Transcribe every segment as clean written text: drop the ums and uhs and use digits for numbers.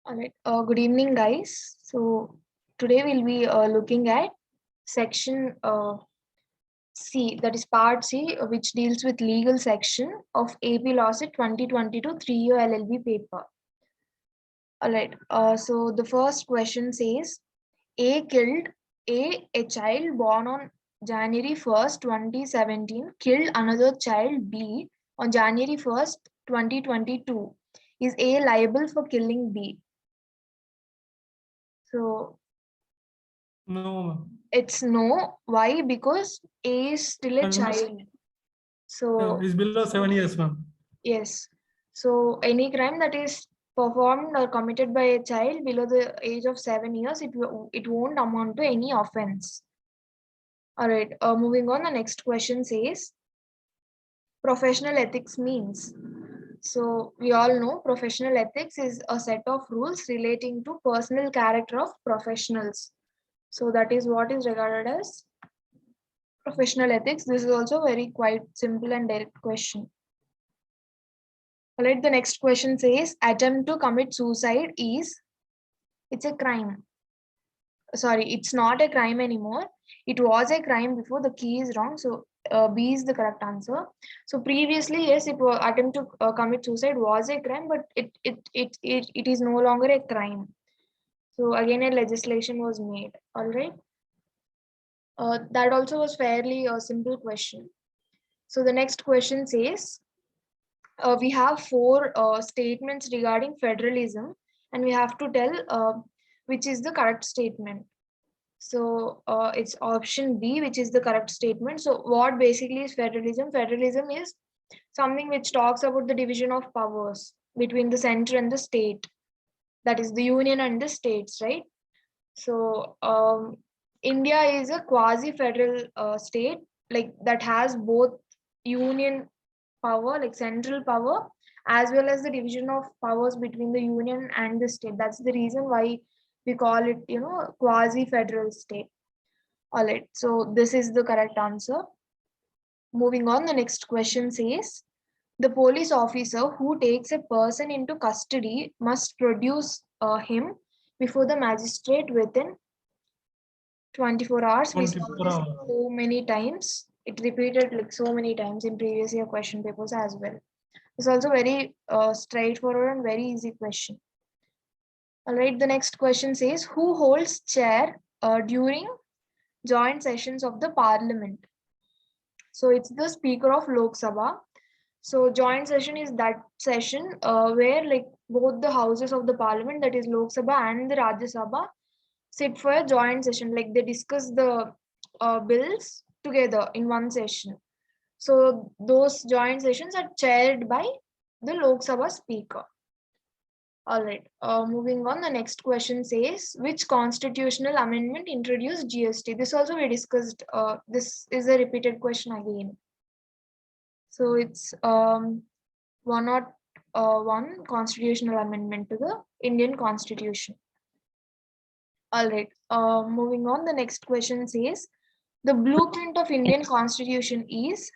All right. Good evening, guys. So today we'll be looking at section C, that is part C, which deals with legal section of AP Lawcet 2022 3-year LLB paper. All right. So the first question says, A killed a child born on January 1st, 2017, killed another child B on January 1st, 2022. Is A liable for killing B? So No, it's no. Why? Because A is still a ma'am. child. So It's below 7 years, ma'am. yes. So any crime that is performed or committed by a child below the age of 7 years, it won't amount to any offense. All right. Moving on. The next question says, professional ethics means. So we all know professional ethics is a set of rules relating to personal character of professionals. So that is what is regarded as professional ethics. This is also very quite simple and direct question. All right, the next question says, attempt to commit suicide is, it's a crime. Sorry, it's not a crime anymore. It was a crime before. The key is wrong. So B is the correct answer. So previously, yes, it was attempt to commit suicide was a crime, but it is no longer a crime. So again, a legislation was made. All right. That also was fairly a simple question. So the next question says, we have four statements regarding federalism, and we have to tell which is the correct statement. So it's option B, which is the correct statement. So what basically is federalism? Federalism is something which talks about the division of powers between the center and the state. That is the union and the states, right? So India is a quasi-federal state, like that has both union power, like central power, as well as the division of powers between the union and the state. That's the reason why we call it, quasi-federal state. All right, so this is the correct answer. Moving on, the next question says, the police officer who takes a person into custody must produce him before the magistrate within 24 hours. We saw 24 this hours. so many times. It repeated like so many times in previous year question papers as well. It's also very straightforward and very easy question. All right, the next question says, who holds chair during joint sessions of the parliament? So it's the speaker of Lok Sabha. So joint session is that session where like both the houses of the parliament, that is Lok Sabha and the Rajya Sabha, sit for a joint session. Like they discuss the bills together in one session. So those joint sessions are chaired by the Lok Sabha speaker. All right. Moving on, the next question says, which constitutional amendment introduced GST? This also we discussed. This is a repeated question again. So it's 101 constitutional amendment to the Indian Constitution. All right. Moving on, the next question says, the blueprint of Indian Constitution is,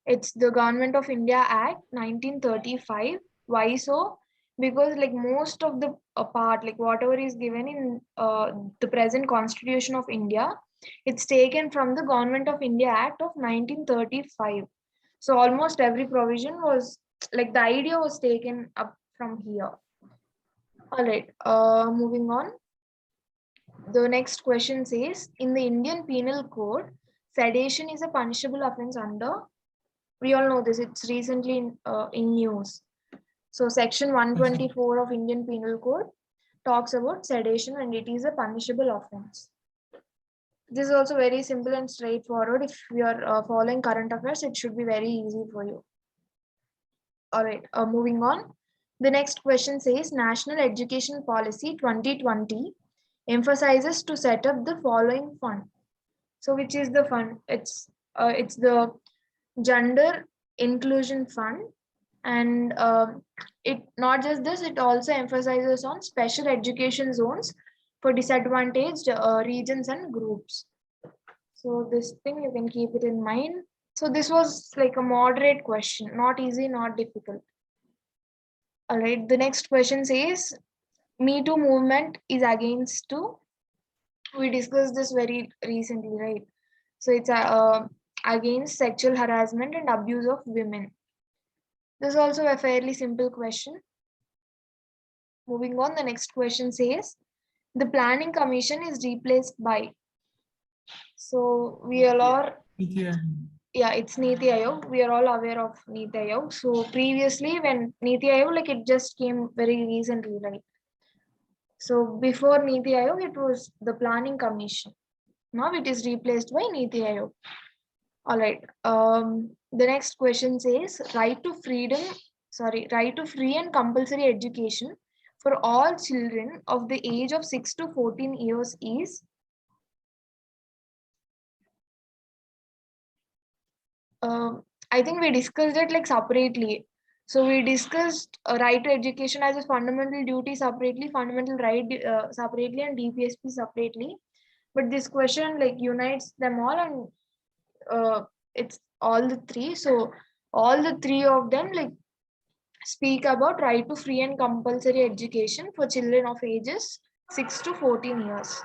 it's the Government of India Act 1935. Why so? Because like most of the part, like whatever is given in the present Constitution of India, it's taken from the Government of India Act of 1935. So almost every provision was like the idea was taken up from here. All right, moving on. The next question says, in the Indian Penal Code, sedition is a punishable offense under, we all know this, it's recently in news. So section 124 of Indian Penal Code talks about sedition and it is a punishable offense. This is also very simple and straightforward. If you are following current affairs, it should be very easy for you. All right, moving on. The next question says, National Education Policy 2020 emphasizes to set up the following fund. So which is the fund? It's the Gender Inclusion Fund, and it not just this, it also emphasizes on special education zones for disadvantaged regions and groups. So this thing you can keep it in mind. So this was like a moderate question, not easy, not difficult. All right. The next question says, Me Too movement is against to. We discussed this very recently, right? So it's against sexual harassment and abuse of women. This is also a fairly simple question. Moving on, the next question says, the planning commission is replaced by. So we all are, Yeah. yeah, it's Niti Aayog. We are all aware of Niti Aayog. So previously, when Niti Aayog, like it just came very recently, right? So before Niti Aayog, it was the planning commission. Now it is replaced by Niti Aayog. All right. The next question says, right to free and compulsory education for all children of the age of 6 to 14 years is. I think we discussed it like separately. So we discussed right to education as a fundamental duty separately, fundamental right separately, and DPSP separately. But this question like unites them all, and it's all the three. So all the three of them like speak about right to free and compulsory education for children of ages 6 to 14 years.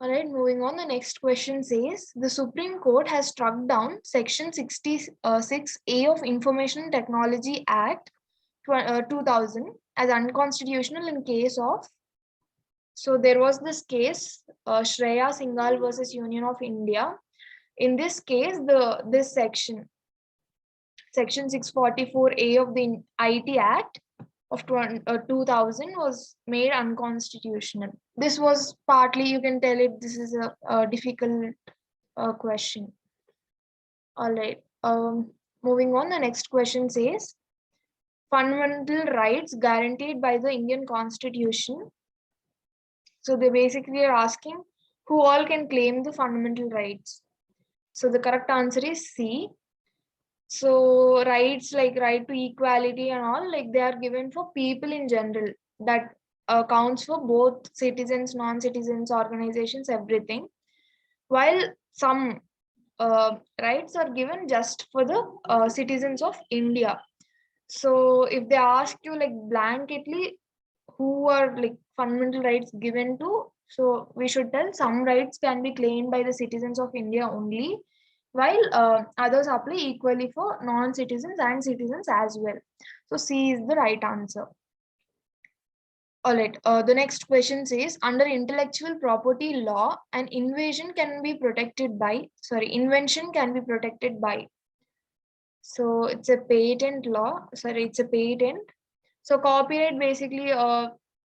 All right, moving on. The next question says, the Supreme Court has struck down Section 66A of Information Technology Act 2000 as unconstitutional in case of. So there was this case, Shreya Singhal versus Union of India. In this case, this Section 644A of the IT Act of 2000 was made unconstitutional. This was partly, you can tell it, this is a difficult question. All right. Moving on, the next question says, fundamental rights guaranteed by the Indian Constitution. So they basically are asking who all can claim the fundamental rights. So the correct answer is C. So rights like right to equality and all, like they are given for people in general. That counts for both citizens, non-citizens, organizations, everything. While some rights are given just for the citizens of India. So if they ask you like blanketly who are like fundamental rights given to, so we should tell some rights can be claimed by the citizens of India only, while others apply equally for non-citizens and citizens as well. So C is the right answer. All right. The next question says, under intellectual property law, an invention can be protected by. So it's a patent law. It's a patent. So copyright basically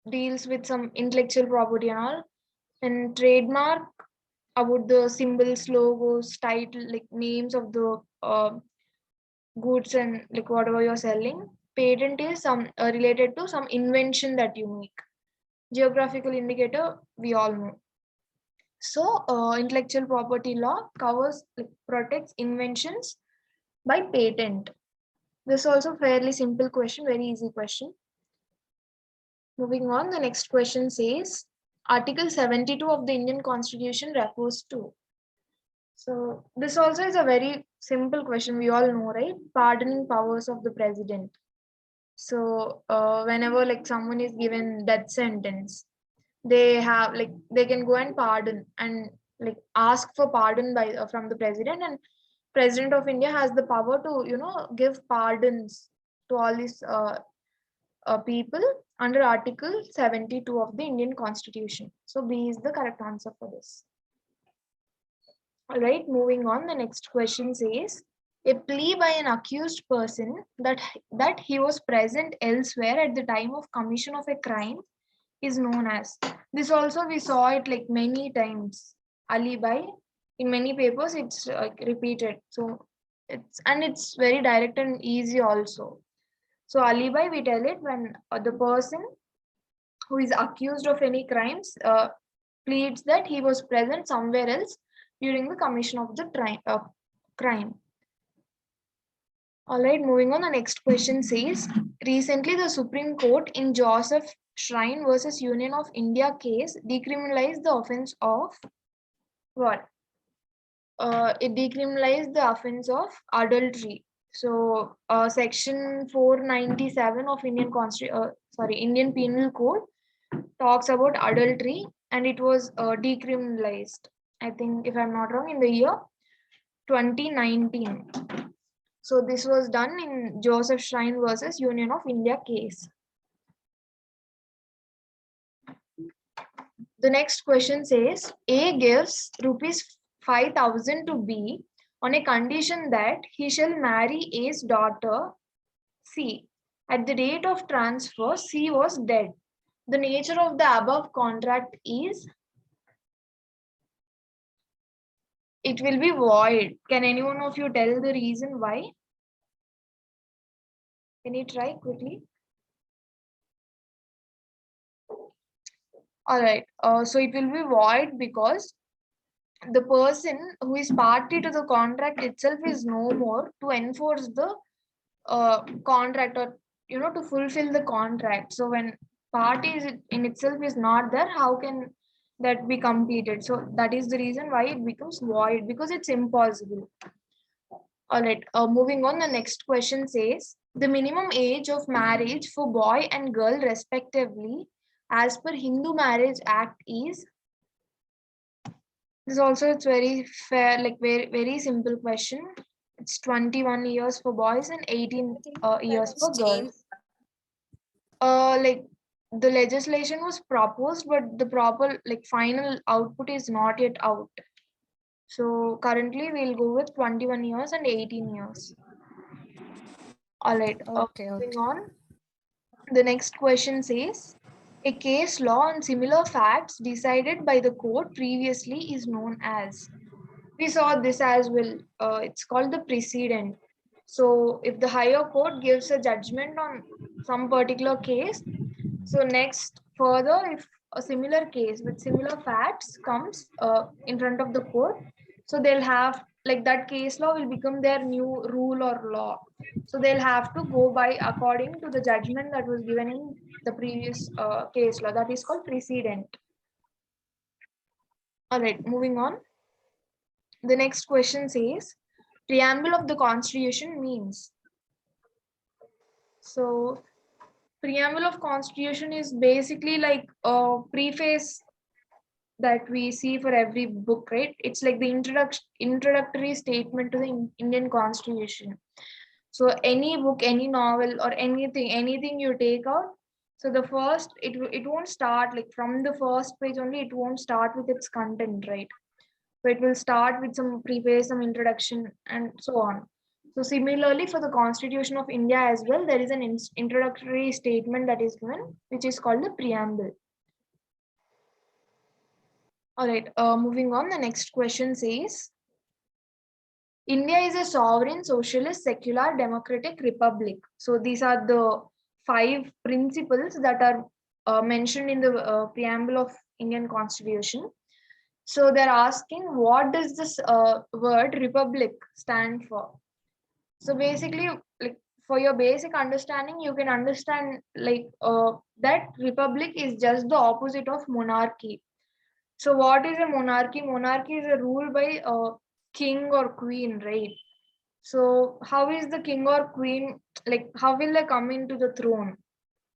deals with some intellectual property and all, and trademark about the symbols, logos, title, like names of the goods and like whatever you're selling. Patent is some related to some invention that you make. Geographical indicator, we all know. So intellectual property law covers, like, protects inventions by patent. This is also fairly simple question, very easy question. Moving on, the next question says, Article 72 of the Indian Constitution refers to. So this also is a very simple question. We all know, right? Pardoning powers of the president. So whenever like someone is given death sentence, they have like they can go and pardon and like ask for pardon by from the president, and President of India has the power to give pardons to all these people under Article 72 of the Indian Constitution. So B is the correct answer for this. All right, moving on. The next question says, a plea by an accused person that he was present elsewhere at the time of commission of a crime is known as. This also we saw it like many times. Alibi. In many papers, it's repeated. So it's very direct and easy also. So alibi, we tell it when the person who is accused of any crimes pleads that he was present somewhere else during the commission of the crime. All right, moving on. The next question says, recently the Supreme Court in Joseph Shrine versus Union of India case decriminalized the offense of what? It decriminalized the offense of adultery. So section 497 of Indian Penal Code talks about adultery, and it was decriminalized, I think, if I'm not wrong, in the year 2019. So this was done in Joseph Shrine versus Union of India case. The next question says, A gives rupees 5,000 to B on a condition that he shall marry A's daughter C. At the date of transfer, C was dead. The nature of the above contract is, it will be void. Can anyone of you tell the reason why? Can you try quickly? All right. So it will be void because the person who is party to the contract itself is no more to enforce the contract, or to fulfill the contract. So when party is in itself is not there, how can that be completed? So that is the reason why it becomes void, because it's impossible. All right, moving on, the next question says, the minimum age of marriage for boy and girl respectively as per Hindu Marriage Act is, this also, it's very fair, like very simple question. It's 21 years for boys and 18 years for girls. Like the legislation was proposed, but the proper like final output is not yet out. So currently we'll go with 21 years and 18 years. All right, Okay, moving okay. on. The next question says, a case law on similar facts decided by the court previously is known as. We saw this as well. It's called the precedent. So if the higher court gives a judgment on some particular case, so next further, if a similar case with similar facts comes in front of the court, so they'll have, like, that case law will become their new rule or law. So they'll have to go by according to the judgment that was given in the previous case law. That is called precedent. All right, moving on. The next question says, preamble of the Constitution means. So preamble of Constitution is basically like a preface that we see for every book, right? It's like the introductory statement to the Indian Constitution. So any book, any novel, or anything you take out, so the first, it won't start like from the first page only. It won't start with its content, right? So it will start with some preface, some introduction, and so on. So similarly, for the Constitution of India as well, there is an introductory statement that is given, which is called the preamble. All right, moving on. The next question says, India is a sovereign, socialist, secular, democratic republic. So these are the 5 principles that are mentioned in the preamble of Indian Constitution. So they're asking, what does this word republic stand for? So basically, like, for your basic understanding, you can understand like that republic is just the opposite of monarchy. So what is a monarchy? Monarchy is a rule by a king or queen, right? So how is the king or queen, like, how will they come into the throne?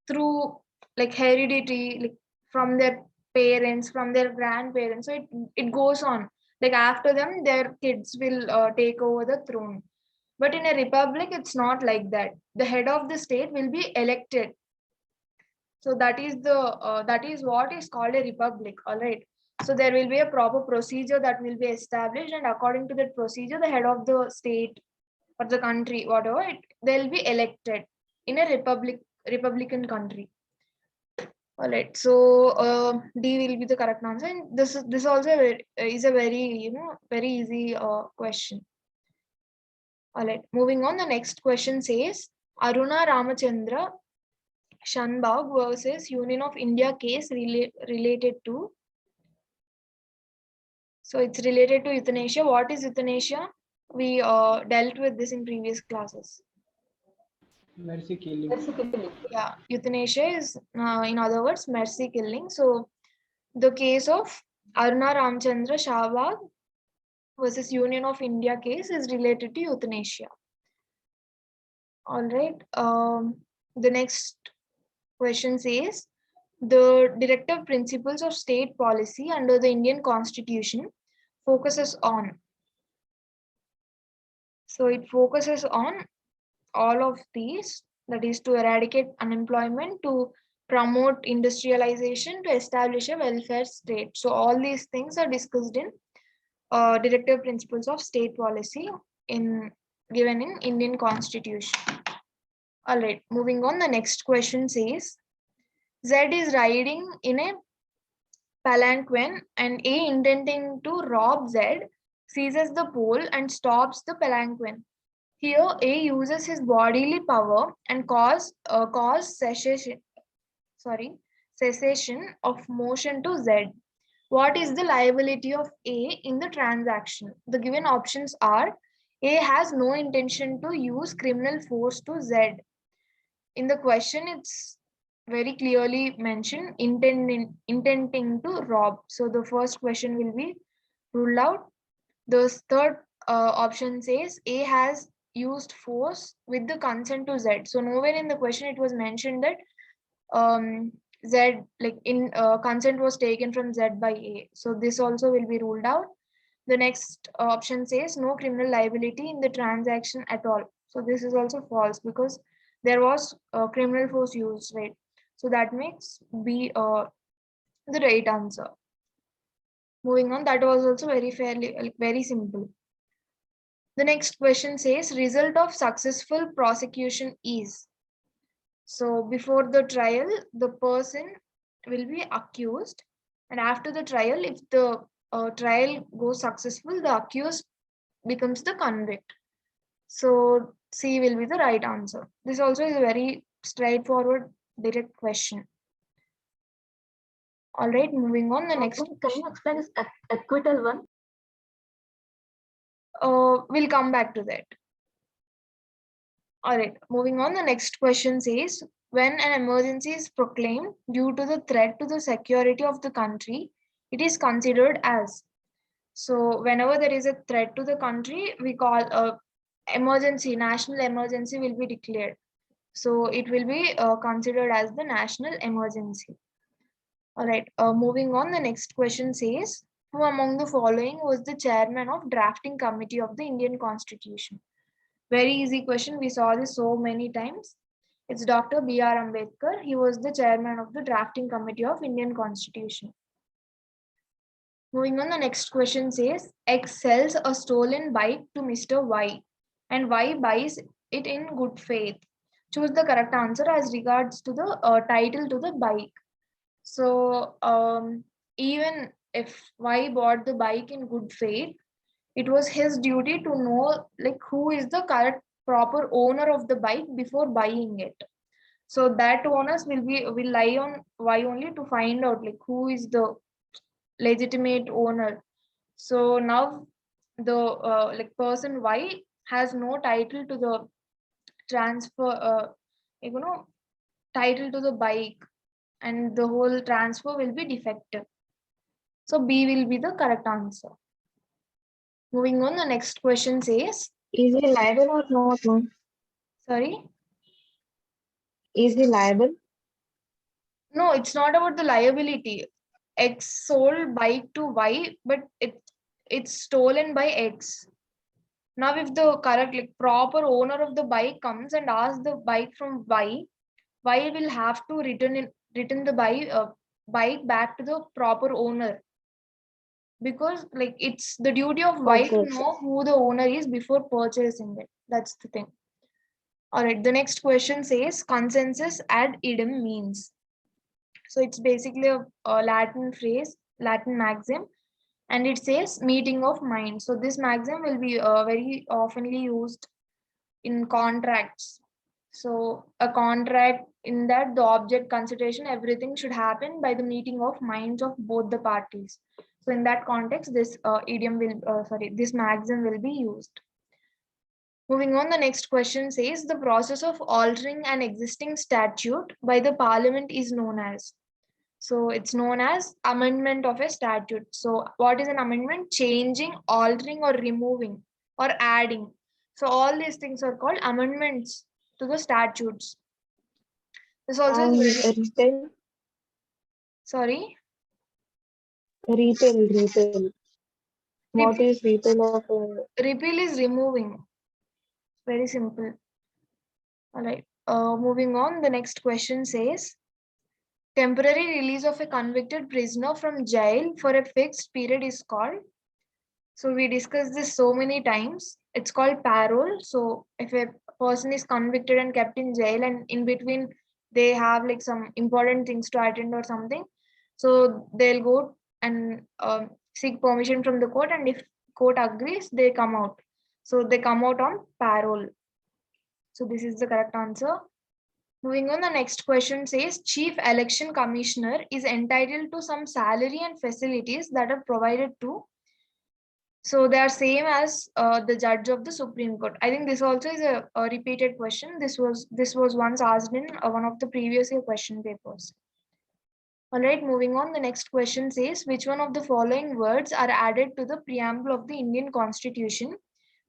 Through like heredity, like from their parents, from their grandparents. So it goes on. Like after them, their kids will take over the throne. But in a republic, it's not like that. The head of the state will be elected. So that is what is called a republic. All right. So there will be a proper procedure that will be established, and according to that procedure, the head of the state or the country, whatever, they'll be elected in a republican country. All right. So D will be the correct answer, and this also is a very very easy question. All right. Moving on, the next question says, Aruna Ramachandra Shanbag versus Union of India case related to. So it's related to euthanasia. What is euthanasia? We dealt with this in previous classes. Mercy killing. Yeah, euthanasia is, in other words, mercy killing. So the case of Aruna Ramchandra Shahbag versus Union of India case is related to euthanasia. All right. The next question says, the directive principles of state policy under the Indian Constitution focuses on. So it focuses on all of these, that is to eradicate unemployment, to promote industrialization, to establish a welfare state. So all these things are discussed in directive principles of state policy in given in Indian Constitution. All right, moving on. The next question says, Z is riding in a palanquin and A, intending to rob Z, seizes the pole and stops the palanquin. Here, A uses his bodily power and cause cessation of motion to Z. What is the liability of A in the transaction? The given options are: A has no intention to use criminal force to Z. In the question, it's very clearly mentioned intending to rob. So the first question will be ruled out. The third option says A has used force with the consent to Z. So nowhere in the question it was mentioned that Z, like in consent was taken from Z by A. So this also will be ruled out. The next option says no criminal liability in the transaction at all. So this is also false because there was criminal force used, right? So that makes B the right answer. Moving on, that was also very simple. The next question says, result of successful prosecution is. So before the trial, the person will be accused, and after the trial, if the trial goes successful, the accused becomes the convict. So C will be the right answer. This also is a very straightforward, direct question. All right, moving on. The next. Can you explain this acquittal one? We'll come back to that. All right, moving on. The next question says, when an emergency is proclaimed due to the threat to the security of the country, it is considered as. So whenever there is a threat to the country, we call a emergency, national emergency will be declared. So it will be considered as the national emergency. All right, moving on. The next question says, who among the following was the chairman of drafting committee of the Indian Constitution? Very easy question. We saw this so many times. It's Dr. B.R. Ambedkar. He was the chairman of the drafting committee of Indian Constitution. Moving on, the next question says, X sells a stolen bike to Mr. Y and Y buys it in good faith. Choose the correct answer as regards to the title to the bike. So even if Y bought the bike in good faith, it was his duty to know like who is the correct proper owner of the bike before buying it. So that onus will lie on Y only to find out like who is the legitimate owner. So now the like person Y has no title to the transfer, title to the bike, and the whole transfer will be defective. So B will be the correct answer. Moving on, the next question says, is he liable or not, ma'am? sorry? Is he liable? No, it's not about the liability. X sold bike to Y, but it's stolen by X. Now, if the correct, like proper owner of the bike comes and asks the bike from Y, Y will have to return the bike back to the proper owner, because like it's the duty of Y to know who the owner is before purchasing it. That's the thing. All right. The next question says, consensus ad idem means. So it's basically a Latin phrase, Latin maxim, and it says meeting of minds. So this maxim will be very oftenly used in contracts. So a contract, in that the object consideration, everything should happen by the meeting of minds of both the parties. So in that context, this this maxim will be used. Moving on, the next question says, the process of altering an existing statute by the parliament is known as. So it's known as amendment of a statute. So what is an amendment? Changing, altering, or removing, or adding. So all these things are called amendments to the statutes. This also is very, Retail. sorry. Retail. What Repeal, is retail of repeal is removing. Very simple. All right. Moving on, the next question says, temporary release of a convicted prisoner from jail for a fixed period is called. So we discussed this so many times. It's called parole. So if a person is convicted and kept in jail, and in between they have like some important things to attend or something, so they'll go and seek permission from the court, and if court agrees, they come out. So they come out on parole. So this is the correct answer. Moving on, the next question says, Chief Election Commissioner is entitled to some salary and facilities that are provided to. So they are same as the judge of the Supreme Court. I think this also is a repeated question. This was once asked in one of the previous year question papers. All right, moving on. The next question says, which one of the following words are added to the preamble of the Indian Constitution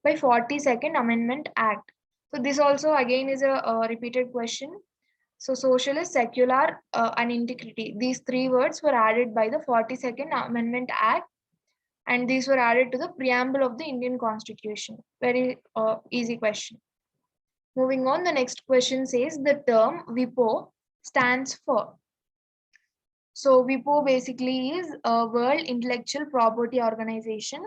by 42nd Amendment Act? So this also again is a repeated question. So socialist, secular, and integrity. These three words were added by the 42nd Amendment Act, and these were added to the preamble of the Indian Constitution. Very easy question. Moving on, the next question says the term WIPO stands for. So WIPO basically is a World Intellectual Property Organization,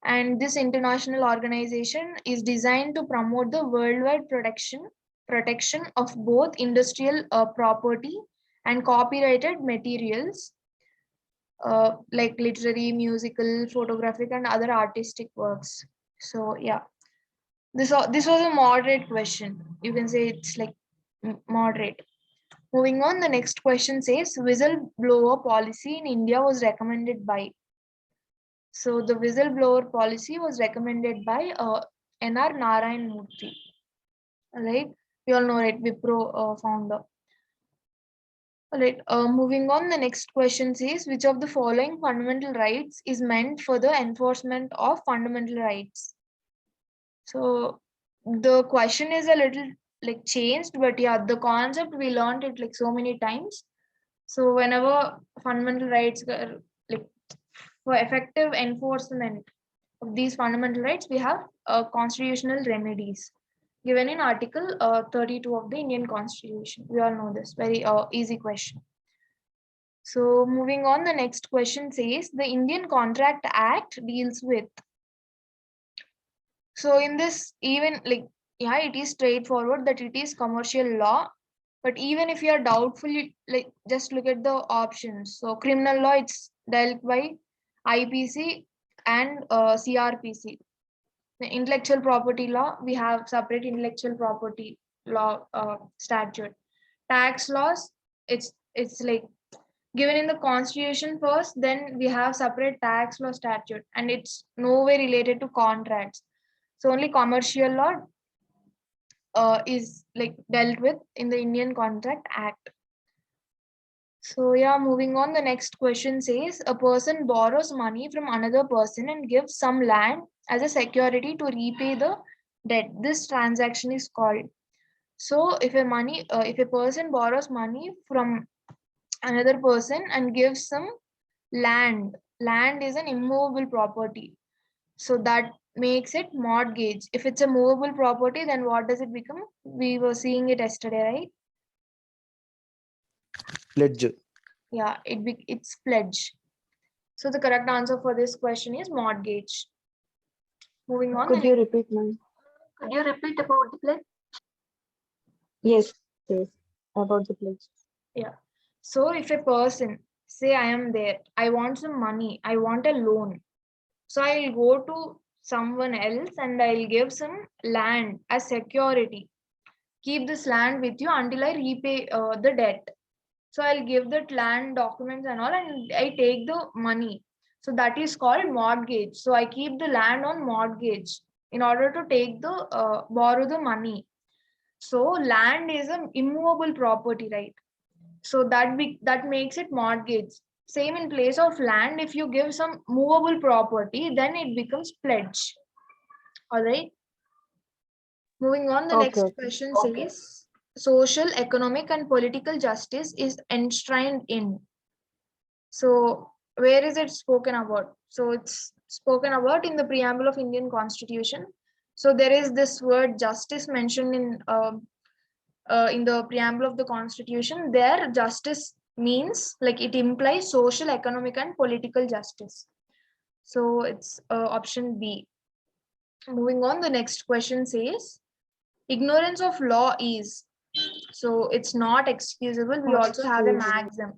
and this international organization is designed to promote the worldwide protection of both industrial property and copyrighted materials like literary, musical, photographic, and other artistic works. So yeah, this was a moderate question. You can say it's like moderate. Moving on, the next question says whistleblower policy in India was recommended by. So the whistleblower policy was recommended by N.R. Narayan Murthy. Right, we all know it, Wipro founder. All right, moving on, the next question says, which of the following fundamental rights is meant for the enforcement of fundamental rights? So the question is a little like changed, but yeah, the concept we learned it like so many times. So whenever fundamental rights are like for effective enforcement of these fundamental rights, we have constitutional remedies given in Article 32 of the Indian Constitution. We all know this, very easy question. So moving on, the next question says, the Indian Contract Act deals with. So in this, even like, yeah, it is straightforward that it is commercial law. But even if you are doubtful, like just look at the options. So criminal law, it's dealt by IPC and CRPC. The intellectual property law, we have separate intellectual property law statute. Tax laws, it's like given in the constitution first, then we have separate tax law statute, and it's no way related to contracts. So only commercial law is like dealt with in the Indian Contract Act. So yeah, moving on, the next question says, a person borrows money from another person and gives some land as a security to repay the debt. This transaction is called. So if a person borrows money from another person and gives some land is an immovable property. So that makes it mortgage. If it's a movable property, then what does it become? We were seeing it yesterday, right? Pledge. Yeah, it's pledge. So the correct answer for this question is mortgage. Moving on. Could you repeat, ma'am? Could you repeat about the pledge? Yes, about the pledge. Yeah. So if a person say I am there, I want some money, I want a loan. So I'll go to someone else and I'll give some land as security. Keep this land with you until I repay the debt. So I'll give that land documents and all, and I take the money. So that is called mortgage. So I keep the land on mortgage in order to take the borrow the money. So land is an immovable property, right? So that makes it mortgage. Same in place of land, if you give some movable property, then it becomes pledge. All right. Moving on, the Okay, next okay. question says, social, economic, and political justice is enshrined in. So, where is it spoken about? So, it's spoken about in the preamble of Indian Constitution. So, there is this word justice mentioned in the preamble of the Constitution. There, justice means like it implies social, economic, and political justice. So, it's option B. Moving on, the next question says, ignorance of law is. So, it's not excusable. We also have a maxim.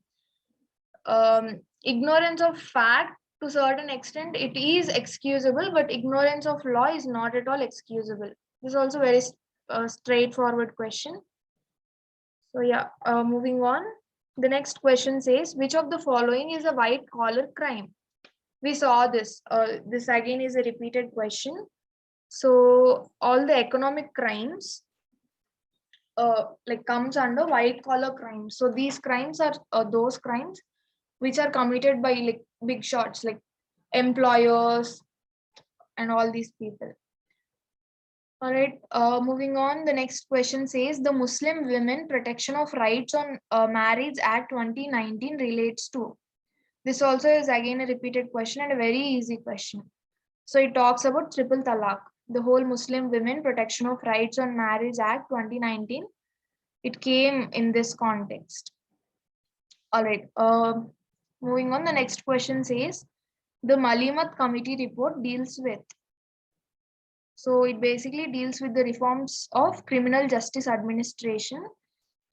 Ignorance of fact to certain extent it is excusable, but ignorance of law is not at all excusable. This is also very straightforward question. So yeah, moving on, the next question says, which of the following is a white collar crime? We saw this. This again is a repeated question. So all the economic crimes like comes under white collar crimes. So these crimes are those crimes which are committed by like big shots like employers and all these people. All right, moving on, the next question says, the Muslim Women Protection of Rights on Marriage Act 2019 relates to. This also is again a repeated question and a very easy question. So it talks about triple talaq, the whole Muslim Women Protection of Rights on Marriage Act 2019. It came in this context. All right, moving on, the next question says, the Malimat Committee report deals with. So it basically deals with the reforms of criminal justice administration.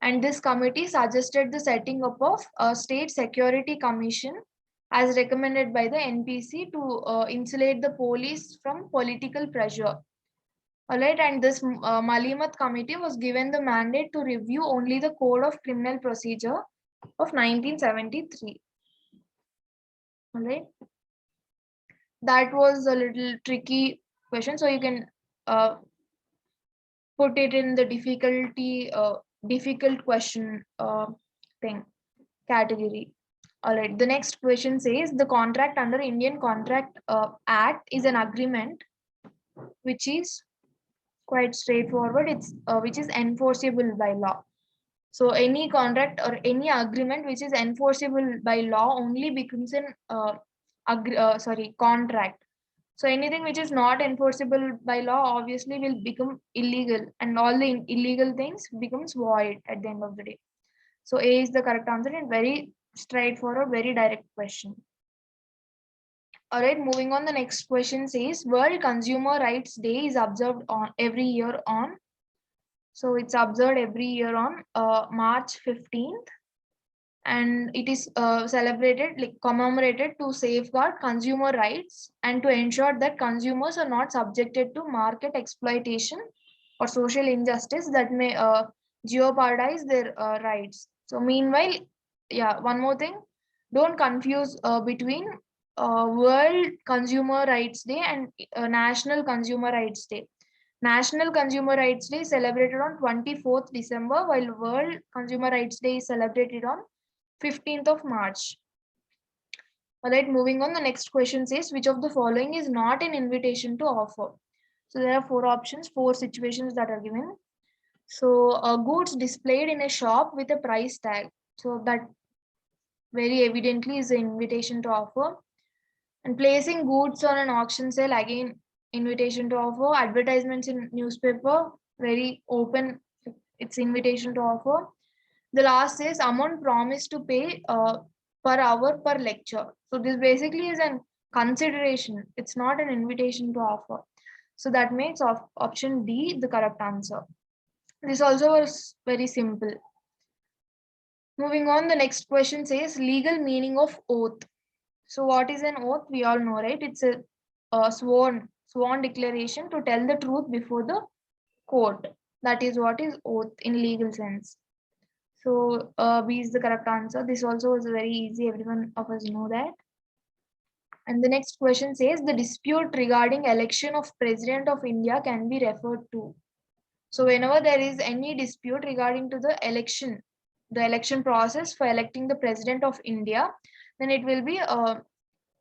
And this committee suggested the setting up of a state security commission as recommended by the NPC to insulate the police from political pressure. All right, and this Malimat committee was given the mandate to review only the Code of Criminal Procedure of 1973. All right, that was a little tricky question, so you can put it in the difficult question thing category. All right, the next question says, the contract under Indian Contract Act is an agreement which is quite straightforward. It's which is enforceable by law. So any contract or any agreement which is enforceable by law only becomes an contract. So anything which is not enforceable by law obviously will become illegal, and all the illegal things becomes void at the end of the day. So A is the correct answer and very straightforward, very direct question. All right, moving on, the next question says, World Consumer Rights Day is observed on every year on. So it's observed every year on March 15th. And it is celebrated, like commemorated to safeguard consumer rights and to ensure that consumers are not subjected to market exploitation or social injustice that may jeopardize their rights. So meanwhile, yeah, one more thing, don't confuse between World Consumer Rights Day and National Consumer Rights Day. National Consumer Rights Day is celebrated on 24th December, while World Consumer Rights Day is celebrated on 15th of March. All right, moving on, the next question says, which of the following is not an invitation to offer? So there are four options, four situations that are given. So goods displayed in a shop with a price tag. So that very evidently is an invitation to offer. And placing goods on an auction sale, again, invitation to offer. Advertisements in newspaper, very open, it's invitation to offer. The last says amount promised to pay per hour per lecture. So this basically is an consideration. It's not an invitation to offer. So that makes option D the correct answer. This also was very simple. Moving on, the next question says legal meaning of oath. So what is an oath? We all know, right? It's a sworn declaration to tell the truth before the court. That is what is oath in legal sense. So B is the correct answer. This also was very easy. Everyone of us know that. And the next question says the dispute regarding election of President of India can be referred to. So whenever there is any dispute regarding to the election process for electing the President of India, then it will be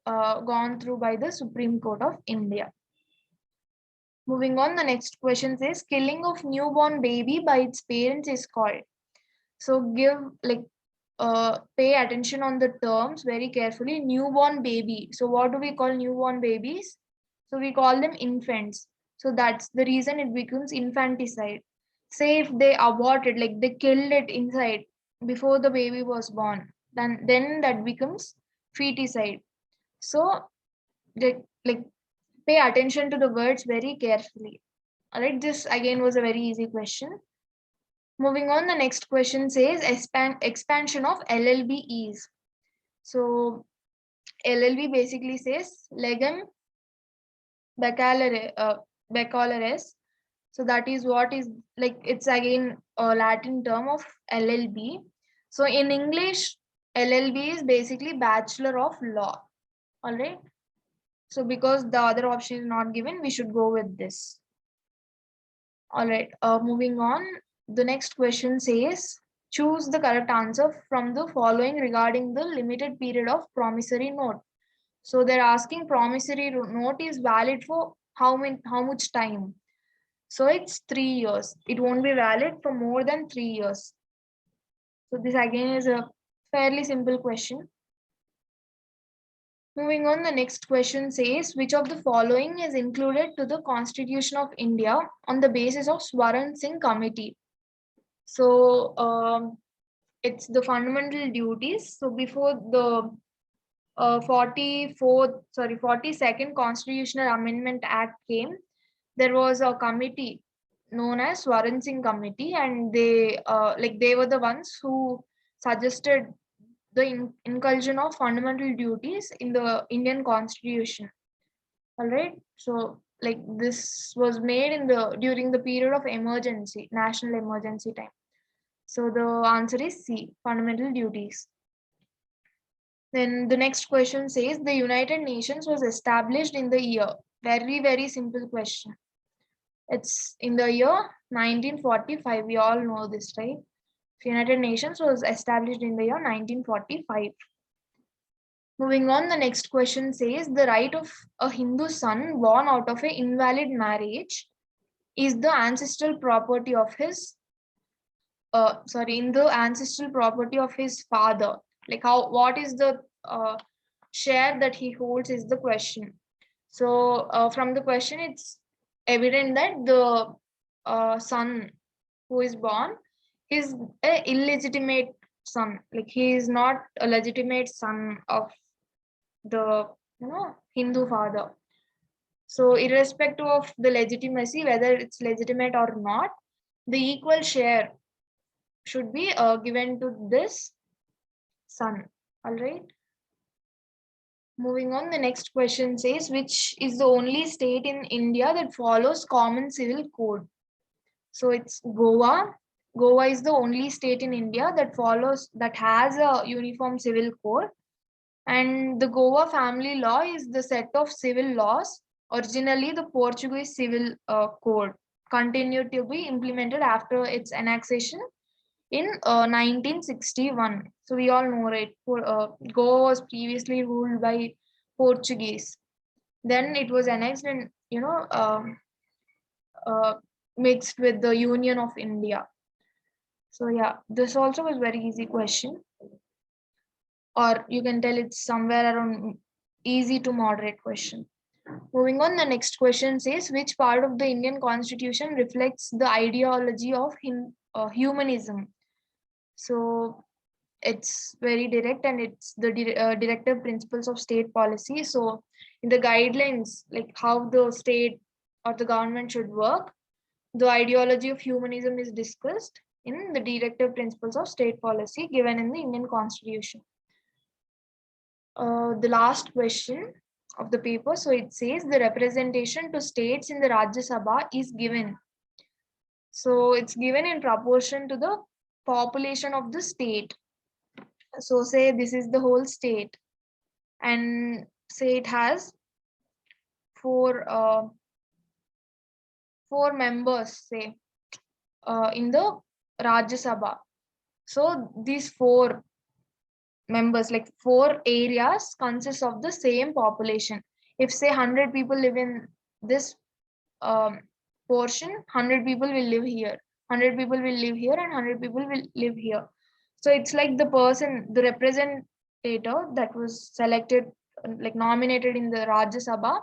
gone through by the Supreme Court of India. Moving on, the next question says killing of newborn baby by its parents is called. So pay attention on the terms very carefully. Newborn baby. So what do we call newborn babies? So we call them infants. So that's the reason it becomes infanticide. Say if they aborted, like they killed it inside before the baby was born, then that becomes feticide. So like pay attention to the words very carefully. All right, this again was a very easy question. Moving on, the next question says expansion of LLB is. So LLB basically says legum baccalaureus. So that is what is like, it's again a Latin term of LLB. So in English, LLB is basically Bachelor of Law. All right. So because the other option is not given, we should go with this. All right. Moving on. The next question says, choose the correct answer from the following regarding the limited period of promissory note. So they're asking promissory note is valid for how much time? So it's 3 years. It won't be valid for more than 3 years. So this again is a fairly simple question. Moving on, the next question says, which of the following is included to the Constitution of India on the basis of Swaran Singh Committee? So it's the fundamental duties. So before the 42nd Constitutional Amendment Act came, there was a committee known as Swaran Singh Committee, and they were the ones who suggested the inclusion of fundamental duties in the Indian Constitution. All right, so like this was made during the period of emergency, national emergency time. So the answer is C, fundamental duties. Then the next question says the United Nations was established in the year. Very, very simple question. It's in the year 1945. We all know this, right? United Nations was established in the year 1945. Moving on, the next question says the right of a Hindu son born out of an invalid marriage is the ancestral property of his in the ancestral property of his father. Like what is the share that he holds is the question. So from the question, it's evident that the son who is born is an illegitimate son. Like he is not a legitimate son of the Hindu father. So irrespective of the legitimacy, whether it's legitimate or not, the equal share should be given to this son. All right. Moving on, the next question says, which is the only state in India that follows common civil code? So it's Goa. Goa is the only state in India that has a uniform civil code. And the Goa family law is the set of civil laws, originally the Portuguese civil code, continued to be implemented after its annexation in 1961. So we all know, right? Goa was previously ruled by Portuguese. Then it was annexed and mixed with the Union of India. So yeah, this also was very easy question. Or you can tell it's somewhere around easy to moderate question. Moving on, the next question says, which part of the Indian Constitution reflects the ideology of humanism? So it's very direct, and it's the directive principles of state policy. So in the guidelines, like how the state or the government should work, the ideology of humanism is discussed in the directive principles of state policy given in the Indian Constitution. The last question of the paper. So it says the representation to states in the Rajya Sabha is given. So it's given in proportion to the population of the state. So say this is the whole state, and say it has four members, say in the Rajya Sabha. So these 4 members, like 4 areas, consist of the same population. If say 100 people live in this portion, 100 people will live here, 100 people will live here, and 100 people will live here. So it's like the person, the representative that was selected, like nominated in the Rajya Sabha,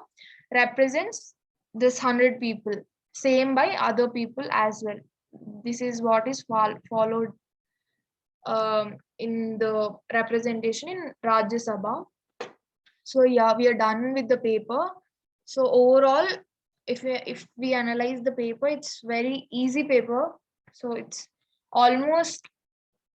represents this 100 people, same by other people as well. This is what is followed in the representation in Rajya Sabha. So yeah, we are done with the paper. So overall, if we analyze the paper, it's very easy paper. So it's almost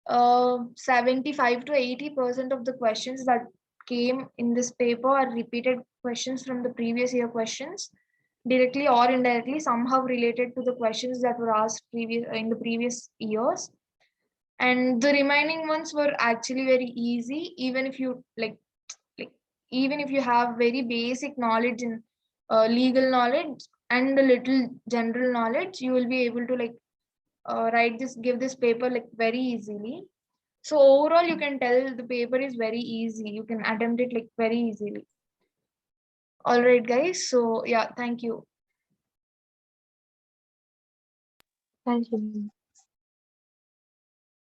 75 to 80% of the questions that came in this paper are repeated questions from the previous year questions, directly or indirectly, somehow related to the questions that were asked in the previous years. And the remaining ones were actually very easy, even if you even if you have very basic knowledge in legal knowledge and a little general knowledge, you will be able to give this paper like very easily. So overall, you can tell the paper is very easy. You can attempt it like very easily. All right, guys. So yeah, thank you. Thank you.